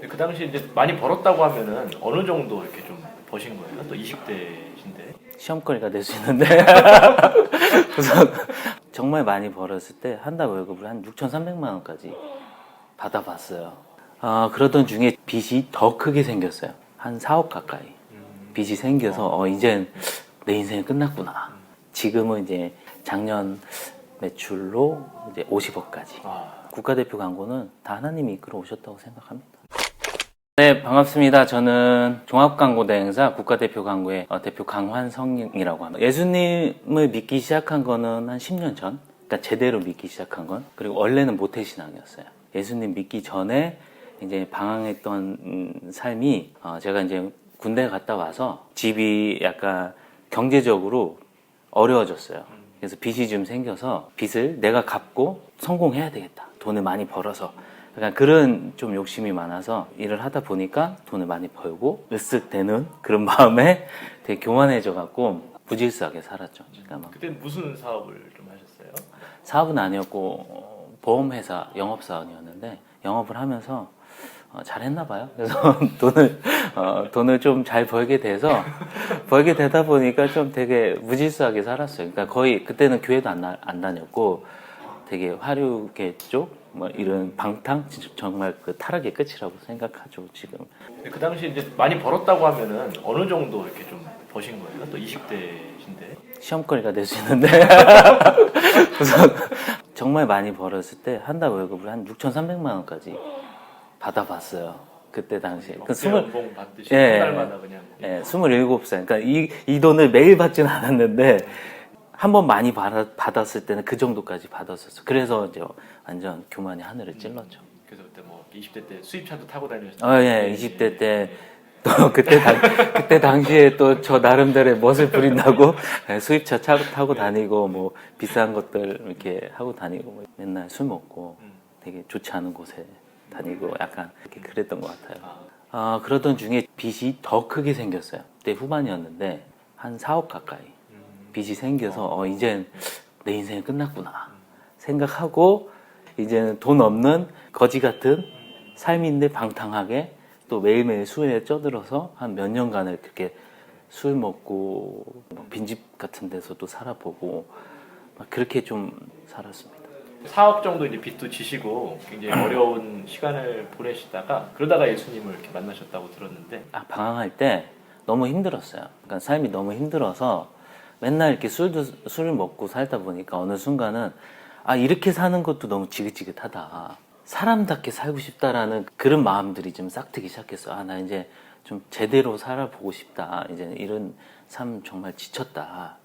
그 당시 이제 많이 벌었다고 하면은 어느 정도 이렇게 좀 버신 거예요? 또 20대신데. 시험거리가 될 수 있는데 우선 정말 많이 벌었을 때 한 달 월급을 한 6,300만 원까지 받아봤어요. 그러던 중에 빚이 더 크게 생겼어요. 한 4억 가까이 빚이 생겨서 이젠 내 인생이 끝났구나. 지금은 이제 작년 매출로 이제 50억까지. 국가대표 광고는 다 하나님이 이끌어 오셨다고 생각합니다. 네, 반갑습니다. 저는 종합광고대행사 국가대표 광고의 대표 강환성이라고 합니다. 예수님을 믿기 시작한 거는 한 10년 전. 그러니까 제대로 믿기 시작한 건. 그리고 원래는 모태신앙이었어요. 예수님 믿기 전에 이제 방황했던 삶이 제가 이제 군대 갔다 와서 집이 약간 경제적으로 어려워졌어요. 그래서 빚이 좀 생겨서 빚을 내가 갚고 성공해야 되겠다. 돈을 많이 벌어서. 약간 그런 좀 욕심이 많아서 일을 하다 보니까 돈을 많이 벌고 으쓱 되는 그런 마음에 되게 교만해져 갖고 부질스하게 살았죠. 그러니까 그때는 무슨 사업을 좀 하셨어요? 사업은 아니었고 보험회사 영업사원이었는데 영업을 하면서 잘했나 봐요. 그래서 돈을 좀 잘 벌게 되다 보니까 좀 되게 무질서하게 살았어요. 그러니까 거의 그때는 교회도 안 다녔고 되게 화류계 쪽 뭐 이런 방탕 정말 그 타락의 끝이라고 생각하죠 지금. 그 당시 이제 많이 벌었다고 하면은 어느 정도 이렇게 좀 버신 거예요? 또 20대신데. 시험거리가 될 수 있는데 우선 정말 많많이 벌었을 때 한 달 월급을 한 6,300만 원까지 받아봤어요. 그때 당시에. 연봉 받듯이 한 달마다 그냥. 27살. 그러니까 이 돈을 매일 받지는 않았는데 한 번 많이 받았을 때는 그 정도까지 받았었어요. 그래서 이제 완전 교만이 하늘을 찔렀죠. 그래서 그때 뭐 20대 때 수입차도 타고 다니셨어요? 예, 20대 때 또 그때 당시에 또 저 나름대로의 멋을 부린다고 수입차 타고 다니고 뭐 비싼 것들 이렇게 하고 다니고 뭐 맨날 술 먹고 되게 좋지 않은 곳에 다니고 약간 이렇게 그랬던 것 같아요. 그러던 중에 빚이 더 크게 생겼어요. 그때 후반이었는데 한 4억 가까이 빚이 생겨서 이젠 내 인생이 끝났구나 생각하고 이제는 돈 없는 거지 같은 삶인데 방탕하게 또 매일매일 술에 쪄들어서 한 몇 년간을 그렇게 술 먹고 빈집 같은 데서도 살아보고 막 그렇게 좀 살았습니다. 4억 정도 이제 빚도 지시고 굉장히 어려운 시간을 보내시다가 그러다가 예수님을 이렇게 만나셨다고 들었는데. 방황할 때 너무 힘들었어요. 그러니까 삶이 너무 힘들어서 맨날 이렇게 술을 먹고 살다 보니까 어느 순간은 이렇게 사는 것도 너무 지긋지긋하다. 사람답게 살고 싶다라는 그런 마음들이 좀 싹트기 시작했어. 나 이제 좀 제대로 살아보고 싶다. 이제 이런 삶 정말 지쳤다.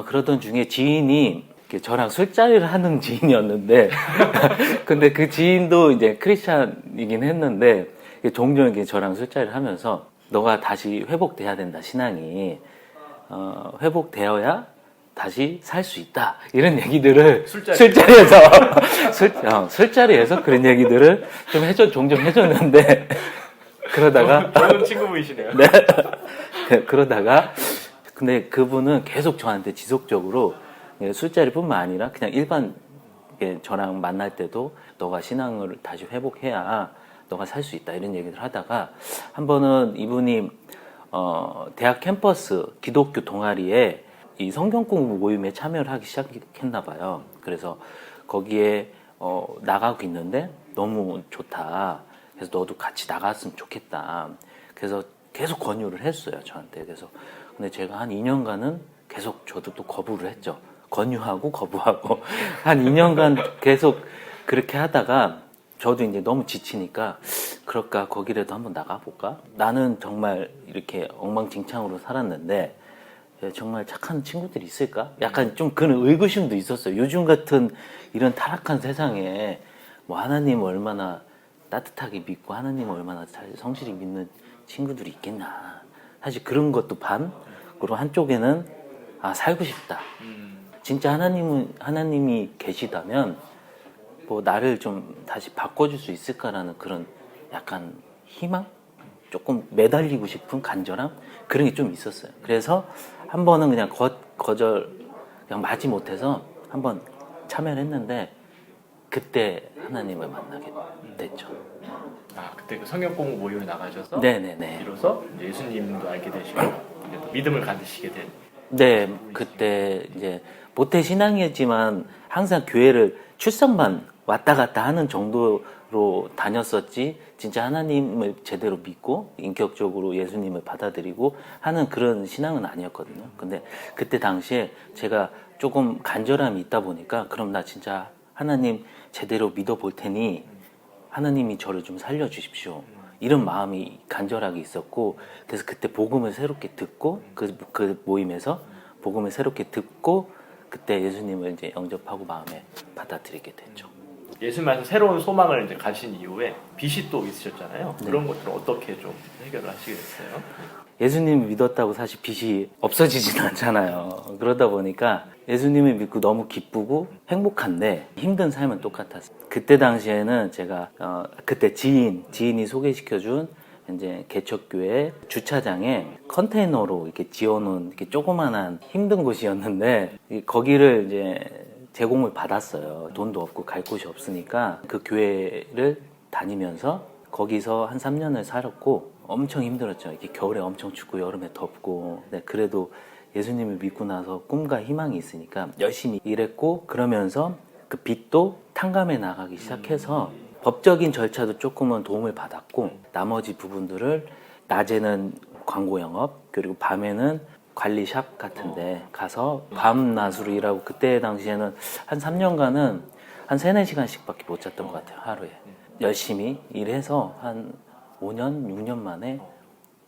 그러던 중에 지인이 저랑 술자리를 하는 지인이었는데, 근데 그 지인도 이제 크리스찬이긴 했는데, 종종 이렇게 저랑 술자리를 하면서, 너가 다시 회복돼야 된다, 신앙이. 회복되어야 다시 살 수 있다. 이런 얘기들을 술자리에서 그런 얘기들을 좀 종종 해줬는데, 그러다가. 좋은 친구분이시네요. 네. 그러다가, 근데 그분은 계속 저한테 지속적으로 술자리뿐만 아니라 그냥 일반 저랑 만날 때도 너가 신앙을 다시 회복해야 너가 살 수 있다 이런 얘기를 하다가 한 번은 이분이 대학 캠퍼스 기독교 동아리에 이 성경 공부 모임에 참여를 하기 시작했나 봐요. 그래서 거기에 나가고 있는데 너무 좋다. 그래서 너도 같이 나갔으면 좋겠다. 그래서 계속 권유를 했어요, 저한테. 그래서 근데 제가 한 2년간은 계속 저도 또 거부를 했죠. 권유하고 거부하고 한 2년간 계속 그렇게 하다가 저도 이제 너무 지치니까 그럴까 거기라도 한번 나가볼까? 나는 정말 이렇게 엉망진창으로 살았는데 정말 착한 친구들이 있을까? 약간 좀 그런 의구심도 있었어요. 요즘 같은 이런 타락한 세상에 뭐 하나님을 얼마나 따뜻하게 믿고 하나님을 얼마나 잘 성실히 믿는 친구들이 있겠나. 사실 그런 것도 반, 그리고 한쪽에는 살고 싶다. 진짜 하나님이 계시다면 뭐 나를 좀 다시 바꿔줄 수 있을까라는 그런 약간 희망? 조금 매달리고 싶은 간절함? 그런 게 좀 있었어요. 그래서 한 번은 그냥 그냥 마지 못해서 한번 참여를 했는데 그때 하나님을 만나게 됐죠. 그때 그때 그 성경 공부 모임에 나가셔서 네네네. 비로소 이제 예수님도 알게 되시고 이제 또 믿음을 가지시게 된. 네, 그때 이제 모태 신앙이었지만 항상 교회를 출석만 왔다 갔다 하는 정도로 다녔었지, 진짜 하나님을 제대로 믿고 인격적으로 예수님을 받아들이고 하는 그런 신앙은 아니었거든요. 근데 그때 당시에 제가 조금 간절함이 있다 보니까, 그럼 나 진짜 하나님 제대로 믿어볼 테니 하나님이 저를 좀 살려주십시오, 이런 마음이 간절하게 있었고, 그래서 그때 복음을 새롭게 듣고, 그 모임에서 복음을 새롭게 듣고, 그때 예수님을 이제 영접하고 마음에 받아들이게 됐죠. 예수님께서 새로운 소망을 이제 가신 이후에 빚이 또 있으셨잖아요. 네. 그런 것들을 어떻게 좀 해결을 하시게 됐어요? 예수님을 믿었다고 사실 빚이 없어지진 않잖아요. 그러다 보니까 예수님을 믿고 너무 기쁘고 행복한데 힘든 삶은 똑같았어요. 그때 당시에는 제가 그때 지인이 소개시켜준 이제 개척교회 주차장에 컨테이너로 이렇게 지어놓은 이렇게 조그만한 힘든 곳이었는데, 거기를 이제 제공을 받았어요. 돈도 없고 갈 곳이 없으니까 그 교회를 다니면서 거기서 한 3년을 살았고, 엄청 힘들었죠. 이렇게 겨울에 엄청 춥고 여름에 덥고. 네, 그래도 예수님을 믿고 나서 꿈과 희망이 있으니까 열심히 일했고, 그러면서 그 빚도 탕감해 나가기 시작해서 법적인 절차도 조금은 도움을 받았고, 나머지 부분들을 낮에는 광고 영업, 그리고 밤에는 관리샵 같은데 가서 밤낮으로 일하고, 그때 당시에는 한 3년간은 한 3, 4시간씩밖에 못 잤던 것 같아요, 하루에. 열심히 일해서 한 5년, 6년 만에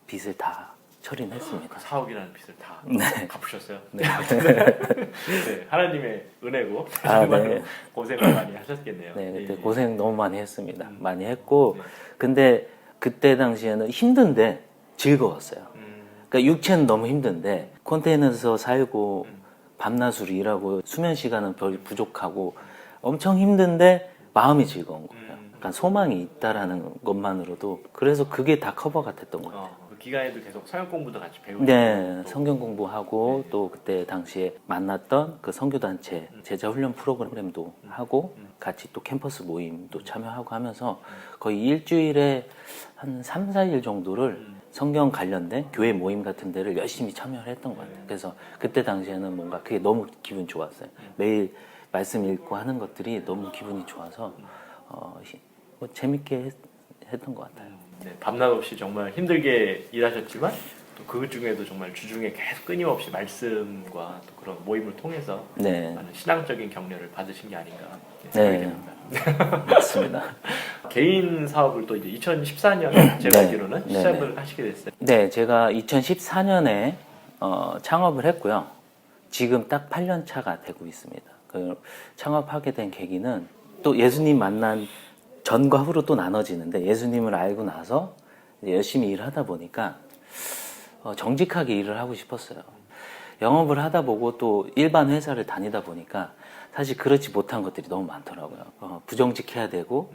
빚을 다 처리는 했습니다. 4억이라는 빚을 다 네. 갚으셨어요? 네. 네, 하나님의 은혜고 정말 네. 고생을 많이 하셨겠네요. 네, 그때 예. 고생 너무 많이 했습니다. 많이 했고, 근데 그때 당시에는 힘든데 즐거웠어요. 그러니까 육체는 너무 힘든데 컨테이너에서 살고 밤낮으로 일하고 수면 시간은 별 부족하고 엄청 힘든데 마음이 즐거운 거예요. 약간 소망이 있다라는 것만으로도, 그래서 그게 다 커버가 됐던 것 같아요. 그 기간에도 계속 성경 공부도 같이 배우고. 네, 성경 공부하고 또 그때 당시에 만났던 그 선교단체 제자 훈련 프로그램도 하고, 같이 또 캠퍼스 모임도 참여하고 하면서 거의 일주일에 한 3, 4일 정도를 성경 관련된 교회 모임 같은 데를 열심히 참여를 했던 것 같아요. 그래서 그때 당시에는 뭔가 그게 너무 기분 좋았어요. 매일 말씀 읽고 하는 것들이 너무 기분이 좋아서 뭐 재밌게 했던 것 같아요. 네, 밤낮 없이 정말 힘들게 일하셨지만 또 그 중에도 정말 주중에 계속 끊임없이 말씀과 또 그런 모임을 통해서 네, 많은 신앙적인 격려를 받으신 게 아닌가 네. 생각이 됩니다. 맞습니다. 개인 사업을 또 이제 2014년에 제가 네. 알기로는 네. 시작을 하시게 됐어요. 네, 제가 2014년에 창업을 했고요. 지금 딱 8년 차가 되고 있습니다. 그 창업하게 된 계기는 또 예수님 만난 전과 후로 또 나눠지는데, 예수님을 알고 나서 이제 열심히 일을 하다 보니까 정직하게 일을 하고 싶었어요. 영업을 하다 보고 또 일반 회사를 다니다 보니까 사실 그렇지 못한 것들이 너무 많더라고요. 부정직해야 되고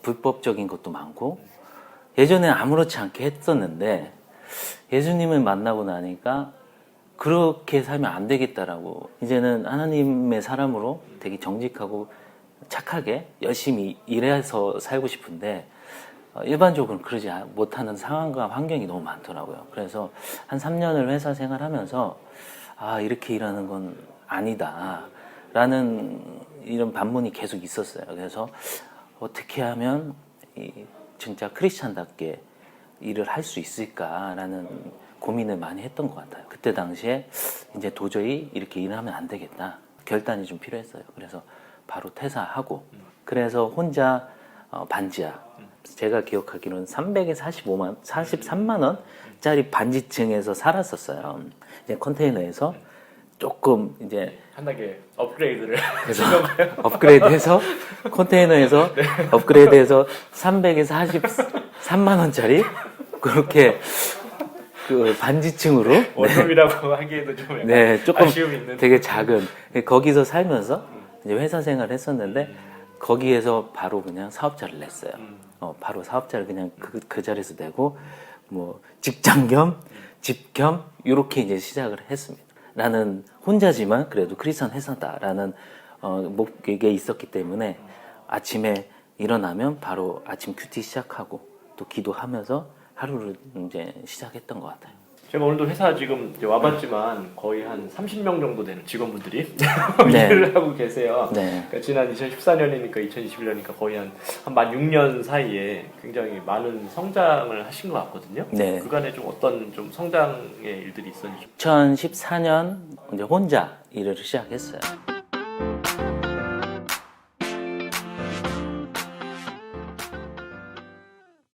불법적인 것도 많고, 예전에 아무렇지 않게 했었는데 예수님을 만나고 나니까 그렇게 살면 안 되겠다라고, 이제는 하나님의 사람으로 되게 정직하고 착하게 열심히 일해서 살고 싶은데 일반적으로는 그러지 못하는 상황과 환경이 너무 많더라고요. 그래서 한 3년을 회사 생활하면서 이렇게 일하는 건 아니다 라는 이런 반문이 계속 있었어요. 그래서 어떻게 하면 진짜 크리스찬답게 일을 할 수 있을까라는 고민을 많이 했던 것 같아요. 그때 당시에 이제 도저히 이렇게 일하면 안 되겠다, 결단이 좀 필요했어요. 그래서 바로 퇴사하고, 그래서 혼자 반지하, 제가 기억하기로는 300에 43만 원짜리 반지층에서 살았었어요. 이제 컨테이너에서 조금 이제 한 단계 업그레이드를 그래서 업그레이드해서 컨테이너에서 업그레이드해서 300에 43만 원짜리 그렇게 그 반지층으로 원룸이라고 하기에도 좀 약간 네, 조금 아쉬움이 있는. 되게 작은, 거기서 살면서 이제 회사 생활을 했었는데 거기에서 바로 그냥 사업자를 냈어요. 바로 사업자를 그냥 그 자리에서 내고, 뭐 직장 겸 집 겸 이렇게 이제 시작을 했습니다. 나는 혼자지만 그래도 크리스천 회사다라는 목표가 있었기 때문에 아침에 일어나면 바로 아침 큐티 시작하고 또 기도하면서 하루를 이제 시작했던 것 같아요. 제가 오늘도 회사 지금 이제 와봤지만 거의 한 30명 정도 되는 직원분들이 네. 일을 하고 계세요. 네. 그러니까 지난 2014년이니까 2021년이니까 거의 만 6년 사이에 굉장히 많은 성장을 하신 것 같거든요. 네. 그간에 좀 어떤 좀 성장의 일들이 있었는지. 2014년 이제 혼자 일을 시작했어요.